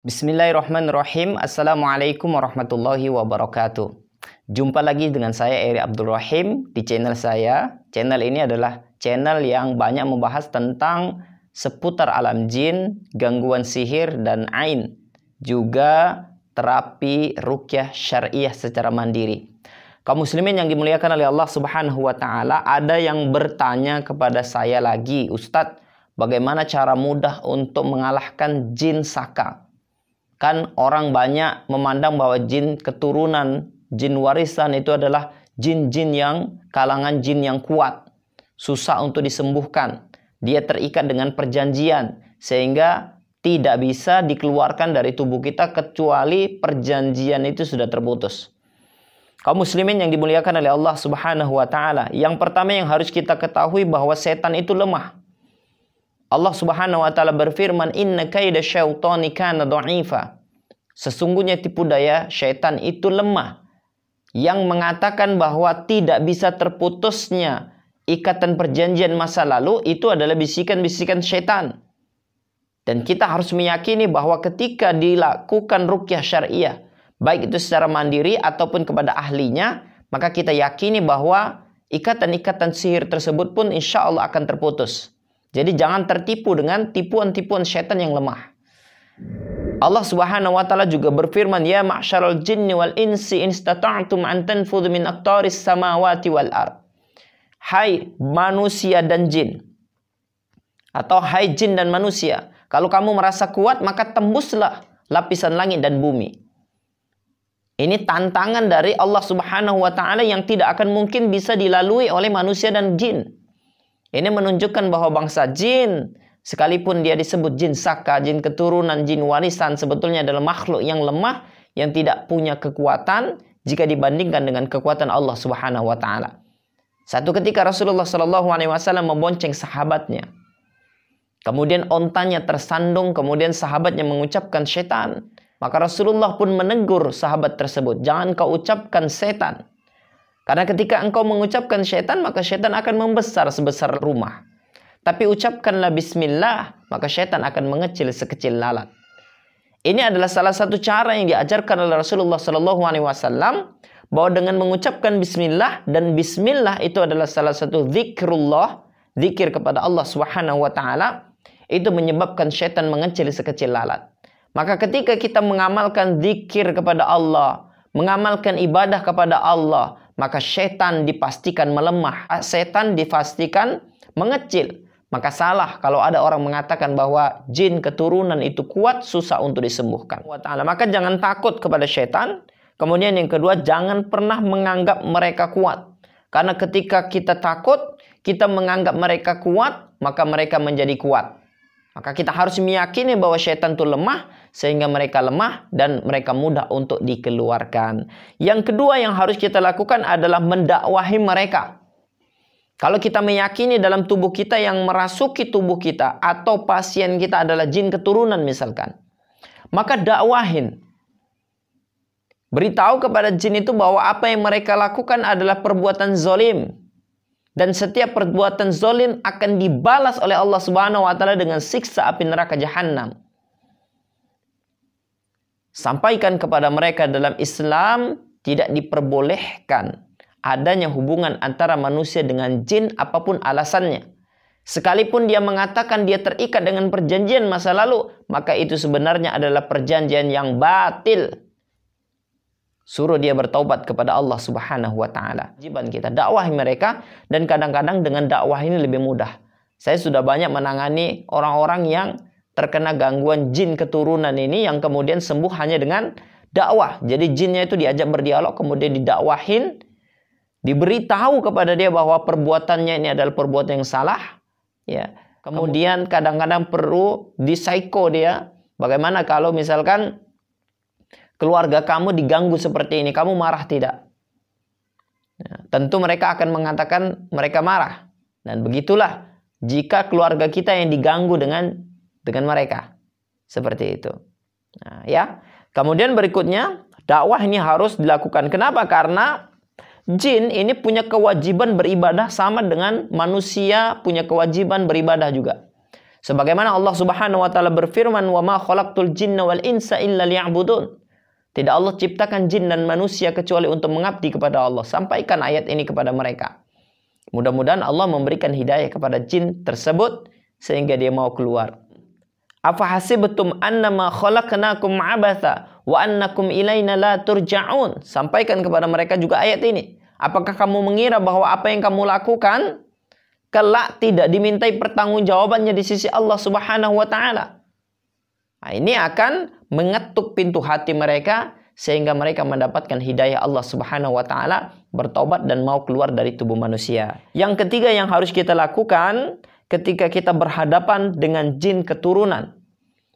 Bismillahirrahmanirrahim. Assalamualaikum warahmatullahi wabarakatuh. Jumpa lagi dengan saya Eri Abdul Rahim di channel saya. Channel ini adalah channel yang banyak membahas tentang seputar alam jin, gangguan sihir dan ain, juga terapi ruqyah syariah secara mandiri. Kaum muslimin yang dimuliakan oleh Allah Subhanahu wa taala, ada yang bertanya kepada saya lagi, Ustadz, bagaimana cara mudah untuk mengalahkan jin saka? Kan orang banyak memandang bahwa jin keturunan, jin warisan itu adalah jin-jin yang kalangan jin yang kuat, susah untuk disembuhkan. Dia terikat dengan perjanjian sehingga tidak bisa dikeluarkan dari tubuh kita kecuali perjanjian itu sudah terputus. Kaum muslimin yang dimuliakan oleh Allah Subhanahu wa taala, yang pertama yang harus kita ketahui bahwa setan itu lemah. Allah Subhanahu wa taala berfirman, "Inna kaida syaitani kana dha'ifa." Sesungguhnya tipu daya syaitan itu lemah. Yang mengatakan bahwa tidak bisa terputusnya ikatan perjanjian masa lalu itu adalah bisikan-bisikan syaitan. Dan kita harus meyakini bahwa ketika dilakukan ruqyah syariah, baik itu secara mandiri ataupun kepada ahlinya, maka kita yakini bahwa ikatan-ikatan sihir tersebut pun insya Allah akan terputus. Jadi jangan tertipu dengan tipuan-tipuan syaitan yang lemah. Allah Subhanahu wa taala juga berfirman, "Ya ma'syaral jinni wal insi in istata'tum an tanfudhu min aqtaris samawati wal ard." Hai manusia dan jin, atau hai jin dan manusia, kalau kamu merasa kuat maka tembuslah lapisan langit dan bumi. Ini tantangan dari Allah Subhanahu wa taala yang tidak akan mungkin bisa dilalui oleh manusia dan jin. Ini menunjukkan bahwa bangsa jin, sekalipun dia disebut jin saka, jin keturunan, jin warisan, sebetulnya adalah makhluk yang lemah, yang tidak punya kekuatan jika dibandingkan dengan kekuatan Allah Subhanahu wa taala. Satu ketika Rasulullah SAW membonceng sahabatnya. Kemudian ontanya tersandung, kemudian sahabatnya mengucapkan setan. Maka Rasulullah pun menegur sahabat tersebut, "Jangan kau ucapkan setan. Karena ketika engkau mengucapkan syaitan, maka syaitan akan membesar sebesar rumah. Tapi ucapkanlah bismillah, maka syaitan akan mengecil sekecil lalat." Ini adalah salah satu cara yang diajarkan oleh Rasulullah SAW, bahwa dengan mengucapkan bismillah, dan bismillah itu adalah salah satu zikrullah, zikir kepada Allah Subhanahu wa taala, itu menyebabkan syaitan mengecil sekecil lalat. Maka ketika kita mengamalkan zikir kepada Allah, mengamalkan ibadah kepada Allah, maka syaitan dipastikan melemah, syaitan dipastikan mengecil. Maka salah kalau ada orang mengatakan bahwa jin keturunan itu kuat, susah untuk disembuhkan. Maka jangan takut kepada syaitan. Kemudian yang kedua, jangan pernah menganggap mereka kuat. Karena ketika kita takut, kita menganggap mereka kuat, maka mereka menjadi kuat. Maka kita harus meyakini bahwa syaitan itu lemah, sehingga mereka lemah dan mereka mudah untuk dikeluarkan. Yang kedua yang harus kita lakukan adalah mendakwahi mereka. Kalau kita meyakini dalam tubuh kita yang merasuki tubuh kita, atau pasien kita adalah jin keturunan misalkan, maka dakwahin. Beritahu kepada jin itu bahwa apa yang mereka lakukan adalah perbuatan zalim. Dan setiap perbuatan zalim akan dibalas oleh Allah Subhanahu wa taala dengan siksa api neraka jahanam. Sampaikan kepada mereka dalam Islam tidak diperbolehkan adanya hubungan antara manusia dengan jin apapun alasannya. Sekalipun dia mengatakan dia terikat dengan perjanjian masa lalu, maka itu sebenarnya adalah perjanjian yang batil. Suruh dia bertaubat kepada Allah Subhanahu wa taala. Kewajiban kita dakwahi mereka, dan kadang-kadang dengan dakwah ini lebih mudah. Saya sudah banyak menangani orang-orang yang terkena gangguan jin keturunan ini yang kemudian sembuh hanya dengan dakwah. Jadi jinnya itu diajak berdialog, kemudian didakwahin, diberitahu kepada dia bahwa perbuatannya ini adalah perbuatan yang salah. Ya. Kemudian kadang-kadang perlu disaiko dia. Bagaimana kalau misalkan keluarga kamu diganggu seperti ini, kamu marah tidak? Ya, tentu mereka akan mengatakan mereka marah. Dan begitulah jika keluarga kita yang diganggu dengan mereka. Seperti itu. Nah, ya. Kemudian berikutnya, dakwah ini harus dilakukan. Kenapa? Karena jin ini punya kewajiban beribadah sama dengan manusia punya kewajiban beribadah juga. Sebagaimana Allah Subhanahu wa taala berfirman, "Wa ma khalaqtul jinna wal insa illa liya'budun." Tidak Allah ciptakan jin dan manusia kecuali untuk mengabdi kepada Allah. Sampaikan ayat ini kepada mereka. Mudah-mudahan Allah memberikan hidayah kepada jin tersebut sehingga dia mau keluar. Afahasibtum annama khalaqnakum abatha wa annakum ilaina la turja'un. Sampaikan kepada mereka juga ayat ini. Apakah kamu mengira bahwa apa yang kamu lakukan kelak tidak dimintai pertanggungjawabannya di sisi Allah Subhanahu wa taala? Nah, ini akan mengetuk pintu hati mereka sehingga mereka mendapatkan hidayah Allah Subhanahu wa taala, bertobat dan mau keluar dari tubuh manusia. Yang ketiga yang harus kita lakukan ketika kita berhadapan dengan jin keturunan,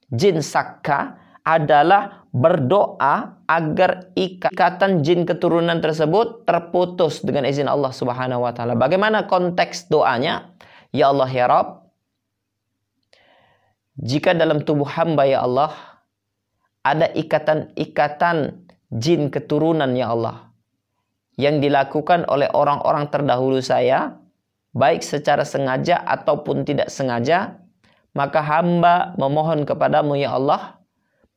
jin sakka, adalah berdoa agar ikatan jin keturunan tersebut terputus dengan izin Allah Subhanahu wa taala. Bagaimana konteks doanya? Ya Allah ya Rabb, jika dalam tubuh hamba ya Allah ada ikatan-ikatan jin keturunan ya Allah yang dilakukan oleh orang-orang terdahulu saya, baik secara sengaja ataupun tidak sengaja, maka hamba memohon kepadamu ya Allah,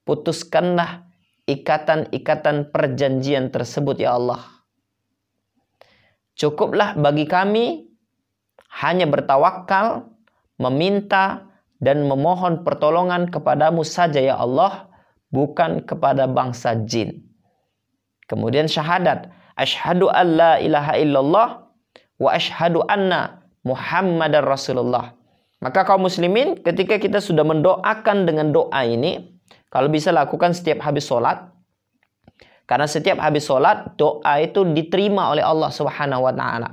putuskanlah ikatan-ikatan perjanjian tersebut ya Allah. Cukuplah bagi kami hanya bertawakal, meminta dan memohon pertolongan kepadamu saja ya Allah, bukan kepada bangsa jin. Kemudian syahadat, asyhadu an la ilaha illallah wa asyhadu anna Muhammadar Rasulullah. Maka kaum muslimin, ketika kita sudah mendoakan dengan doa ini, kalau bisa lakukan setiap habis sholat. Karena setiap habis sholat, doa itu diterima oleh Allah Subhanahu wa ta'ala.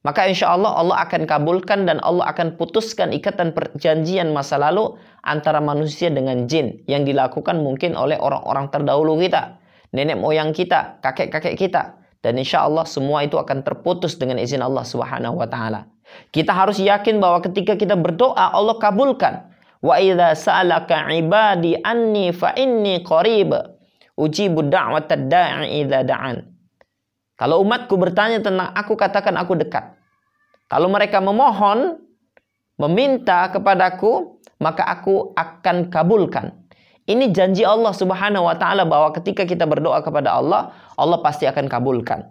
Maka insya Allah Allah akan kabulkan dan Allah akan putuskan ikatan perjanjian masa lalu antara manusia dengan jin yang dilakukan mungkin oleh orang-orang terdahulu kita, nenek moyang kita, kakek-kakek kita. Dan insya Allah semua itu akan terputus dengan izin Allah Subhanahu wa ta'ala. Kita harus yakin bahwa ketika kita berdoa Allah kabulkan. Wa idza sa'alaka ibadi anni fa inni qarib ujibu da'watad da'i idza da'an. Kalau umatku bertanya tentang aku, katakan aku dekat. Kalau mereka memohon, meminta kepadaku, maka aku akan kabulkan. Ini janji Allah Subhanahu wa ta'ala bahwa ketika kita berdoa kepada Allah, Allah pasti akan kabulkan.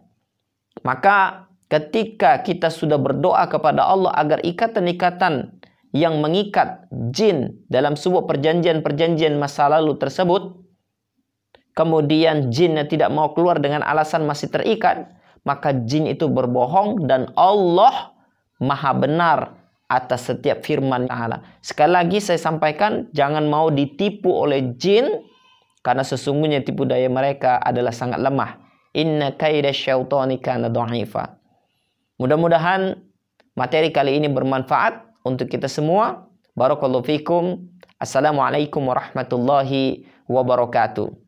Maka ketika kita sudah berdoa kepada Allah agar ikatan-ikatan yang mengikat jin dalam sebuah perjanjian-perjanjian masa lalu tersebut, kemudian jinnya tidak mau keluar dengan alasan masih terikat, maka jin itu berbohong dan Allah Maha benar atas setiap firman Allah. Sekali lagi saya sampaikan, jangan mau ditipu oleh jin, karena sesungguhnya tipu daya mereka adalah sangat lemah. Inna kaida syaitani kana dha'ifa. Mudah-mudahan materi kali ini bermanfaat untuk kita semua. Barakallahu fikum. Assalamualaikum warahmatullahi wabarakatuh.